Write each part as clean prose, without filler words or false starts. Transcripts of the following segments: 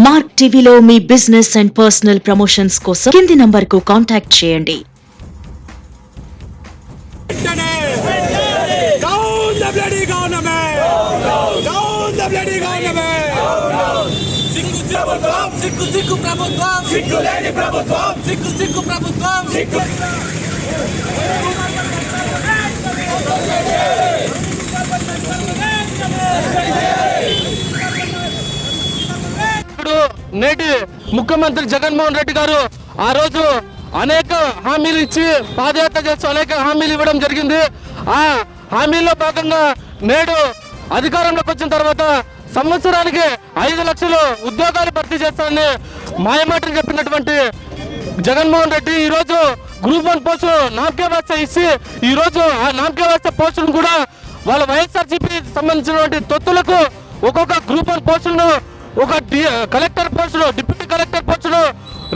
Mark టీవీలో మీ business and personal promotions కోసం కింది నంబర్కు కాంటాక్ట్ చేయండి. నేటి ముఖ్యమంత్రి జగన్మోహన్ రెడ్డి గారు ఆ రోజు అనేక హామీలు ఇచ్చి పాదయాత్ర చేస్తూ అనేక హామీలు ఇవ్వడం జరిగింది. ఆ హామీల్లో భాగంగా నేడు అధికారంలోకి వచ్చిన తర్వాత సంవత్సరానికి 5 లక్షలు ఉద్యోగాలు భర్తీ చేస్తారని మాయమాటలు చెప్పినటువంటి జగన్మోహన్ రెడ్డి ఈరోజు గ్రూప్ 1 పోస్టులు నామకే వ్యవస్థ ఇచ్చి ఈరోజు ఆ నామకే వ్యవస్థ పోస్టులను కూడా వాళ్ళ వైఎస్ఆర్సీపీ సంబంధించినటువంటి తొత్తులకు ఒక్కొక్క గ్రూప్ 1 పోస్టులను ఒక కలెక్టర్ పోస్టులు డిప్యూటీ కలెక్టర్ పోస్టులు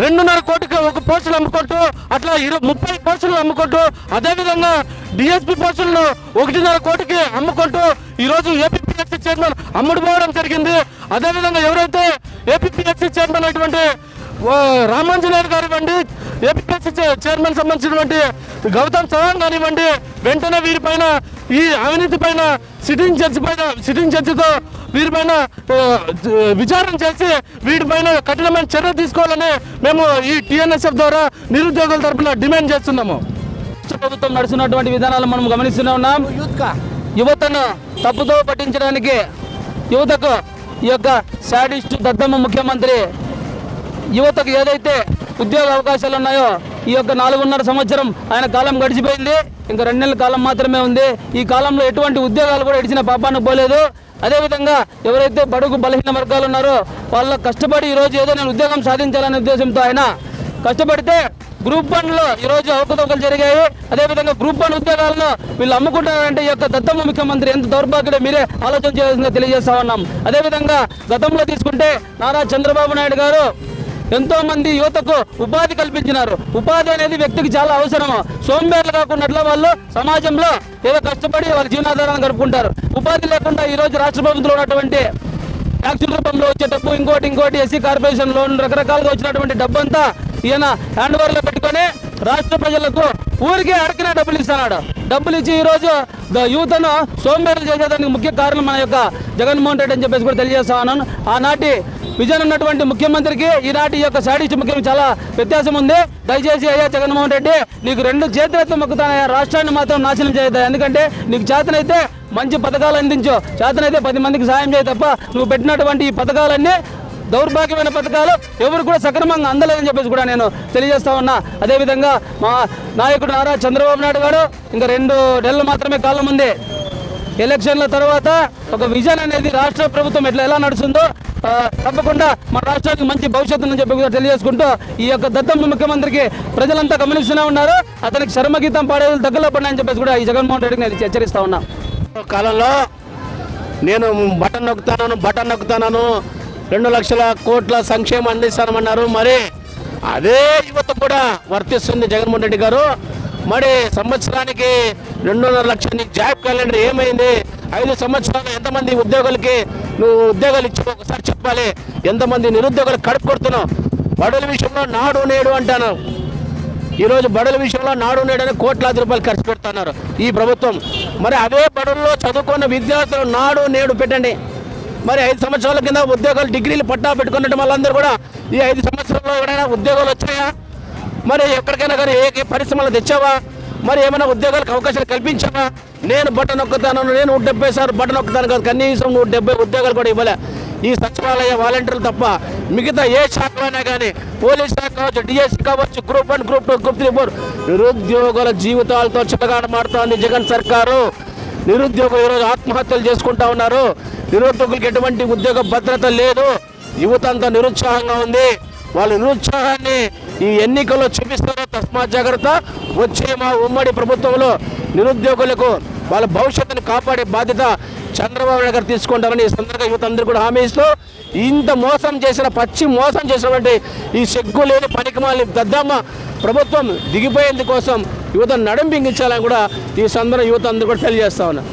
2.5 కోటికి ఒక పోస్టులు అమ్ముకుంటూ అట్లా 30 పోస్టులు అమ్ముకుంటూ అదేవిధంగా డిఎస్పీ పోస్టులను 1.5 కోటికి అమ్ముకుంటూ ఈరోజు ఏపీపీఎస్సీ చైర్మన్ అమ్ముడుపోవడం జరిగింది. అదేవిధంగా ఎవరైతే ఏపీపీఎస్సీ చైర్మన్ అయినటువంటి రామాంజనేయులు గారివ్వండి, ఏపీఎస్సీ చైర్మన్ సంబంధించినటువంటి గౌతమ్ సవాంగ్ కానివ్వండి, వెంటనే వీరిపైన ఈ అవినీతి పైన సిట్టింగ్ జడ్జితో వీరిపైన విచారణ చేసి వీటిపైన కఠినమైన చర్య తీసుకోవాలని మేము ఈ టీఎన్ఎస్ఎఫ్ ద్వారా నిరుద్యోగుల తరఫున డిమాండ్ చేస్తున్నాము. రాష్ట్ర ప్రభుత్వం నడుస్తున్నటువంటి విధానాలు మనం గమనిస్తూనే ఉన్నాం. యువతను తప్పుదో పట్టించడానికి యువతకు ఈ యొక్క శాడిస్ట్ దద్దమ్మ ముఖ్యమంత్రి యువతకు ఏదైతే ఉద్యోగ అవకాశాలు ఉన్నాయో ఈ యొక్క 4.5 సంవత్సరం ఆయన కాలం గడిచిపోయింది. ఇంకా 2 నెలల కాలం మాత్రమే ఉంది. ఈ కాలంలో ఎటువంటి ఉద్యోగాలు కూడా ఇడిచిన పాపానికి పోలేదు. అదేవిధంగా ఎవరైతే బడుగు బలహీన వర్గాలు ఉన్నారో వాళ్ళ కష్టపడి ఈరోజు ఏదో నేను ఉద్యోగం సాధించాలనే ఉద్దేశంతో ఆయన కష్టపడితే గ్రూప్ 1లో ఈరోజు అవకతవకలు జరిగాయి. అదేవిధంగా గ్రూప్ 1 ఉద్యోగాలను వీళ్ళు అమ్ముకుంటారంటే ఈ యొక్క దత్తమ్మ ముఖ్యమంత్రి ఎంత దౌర్భాగ్యుడో మీరే ఆలోచన చేయాల్సిందిగా తెలియజేస్తా ఉన్నాం. అదేవిధంగా గతంలో తీసుకుంటే నారా చంద్రబాబు నాయుడు గారు ఎంతో మంది యువతకు ఉపాధి కల్పించినారు. ఉపాధి అనేది వ్యక్తికి చాలా అవసరము. సోంబేర్లు కాకుండా వాళ్ళు సమాజంలో ఏదో కష్టపడి వాళ్ళ జీవనాధారాన్ని గడుపుకుంటారు. ఉపాధి లేకుండా ఈరోజు రాష్ట్ర ప్రభుత్వంలో ఉన్నటువంటి ట్యాక్సుల రూపంలో వచ్చే డబ్బు ఇంకోటి ఎస్సీ కార్పొరేషన్ లోన్ రకరకాలుగా వచ్చినటువంటి డబ్బు అంతా ఈయన హ్యాండ్ ఓవర్లో పెట్టుకొని రాష్ట్ర ప్రజలకు ఊరికే అడిగిన డబ్బులు ఇస్తున్నాడు. డబ్బులు ఇచ్చి ఈరోజు యువతను సోంబేర్లు చేసేదానికి ముఖ్య కారణం మన యొక్క జగన్మోహన్ రెడ్డి అని చెప్పేసి కూడా తెలియజేస్తా ఉన్నాను. ఆనాటి విజన్ ఉన్నటువంటి ముఖ్యమంత్రికి ఈనాటి యొక్క శాడిస్ట్ ముఖ్యమంత్రి చాలా వ్యత్యాసం ఉంది. దయచేసి అయ్యా జగన్మోహన్ రెడ్డి నీకు 2 చేతులతో మొక్కుతానయ్యా, రాష్ట్రాన్ని మాత్రం నాశనం చేయద్దా. ఎందుకంటే నీకు చేతనైతే మంచి పథకాలు అందించు, చేతనైతే 10 మందికి సాయం చేయ తప్ప నువ్వు పెట్టినటువంటి ఈ పథకాలన్నీ దౌర్భాగ్యమైన పథకాలు ఎవరు కూడా సక్రమంగా అందలేదని చెప్పేసి కూడా నేను తెలియజేస్తా ఉన్నా. అదేవిధంగా మా నాయకుడు నారా చంద్రబాబు నాయుడు గారు ఇంకా 2 నెలలు మాత్రమే కాలం ఉంది. ఎలక్షన్ల తర్వాత ఒక విజన్ అనేది రాష్ట్ర ప్రభుత్వం ఎలా నడుస్తుందో తప్పకుండా మన రాష్ట్రానికి మంచి భవిష్యత్తు అని చెప్పి కూడా తెలియజేసుకుంటూ ఈ యొక్క దత్తమ్మ ముఖ్యమంత్రికి ప్రజలంతా గమనిస్తూనే ఉన్నారు. అతనికి శర్మగీతం పాడేది దగ్గరలో పడినాయని చెప్పేసి కూడా ఈ జగన్మోహన్ రెడ్డికి నేను హెచ్చరిస్తా ఉన్నా. కాలంలో నేను బటన్ నొక్కుతాను 2 లక్షల కోట్ల సంక్షేమం అందిస్తానమన్నారు. మరి అదే యువత కూడా వర్తిస్తుంది జగన్మోహన్ రెడ్డి గారు. మరి సంవత్సరానికి 2.5 లక్షల జాబ్ క్యాలెండర్ ఏమైంది? 5 సంవత్సరాలు ఎంతమంది ఉద్యోగులకి నువ్వు ఉద్యోగాలు ఇచ్చి ఒకసారి చెప్పాలి. ఎంతమంది నిరుద్యోగులు కడుపు కొడుతున్నావు? బడుల విషయంలో నాడు నేడు అంటాను. ఈరోజు బడుల విషయంలో నాడు నేడు అని కోట్లాది రూపాయలు ఖర్చు పెడుతున్నారు ఈ ప్రభుత్వం. మరి అదే బడుల్లో చదువుకున్న విద్యార్థులు నాడు నేడు పెట్టండి. మరి 5 సంవత్సరాల కింద ఉద్యోగాలు డిగ్రీలు పట్టా పెట్టుకున్నట్టు వాళ్ళందరూ కూడా ఈ 5 సంవత్సరాల్లో ఎవరైనా ఉద్యోగాలు వచ్చాయా? మరి ఎక్కడికైనా కానీ ఏ పరిశ్రమలు తెచ్చావా? మరి ఏమైనా ఉద్యోగాలకు అవకాశాలు కల్పించావా? నేను బటన్ నొక్కుతాను, నేను 170 బటన్ నొక్కుతాను కాదు, కనీసం 170 ఉద్యోగాలు కూడా ఇవ్వలే ఈ సచివాలయ వాలంటీర్లు తప్ప. మిగతా ఏ శాఖ అయినా కానీ పోలీస్ శాఖ కావచ్చు, డిఎస్సీ కావచ్చు, గ్రూప్ 1, గ్రూప్ 2, గ్రూప్ 3, 4 నిరుద్యోగుల జీవితాలతో చిలగాడమాడుతోంది జగన్ సర్కారు. నిరుద్యోగులు ఈరోజు ఆత్మహత్యలు చేసుకుంటా ఉన్నారు. నిరుద్యోగులకు ఎటువంటి ఉద్యోగ భద్రత లేదు. యువత అంతా నిరుత్సాహంగా ఉంది. వాళ్ళ నిరుత్సాహాన్ని ఈ ఎన్నికల్లో చూపిస్తారో తస్మాత్ జాగ్రత్త. వచ్చే మా ఉమ్మడి ప్రభుత్వంలో నిరుద్యోగులకు వాళ్ళ భవిష్యత్తును కాపాడే బాధ్యత చంద్రబాబు నాయుడు గారు తీసుకుంటారని ఈ సందర్భంగా యువత అందరూ కూడా హామీ ఇస్తూ ఇంత మోసం చేసినటువంటి ఈ సిగ్గు లేని పనికిమాలిన దద్దమ్మ ప్రభుత్వం దిగిపోయేందుకోసం యువత నడుం బిగించాలని కూడా ఈ సందర్భంగా యువత అందరూ కూడా తెలియజేస్తా ఉన్నా.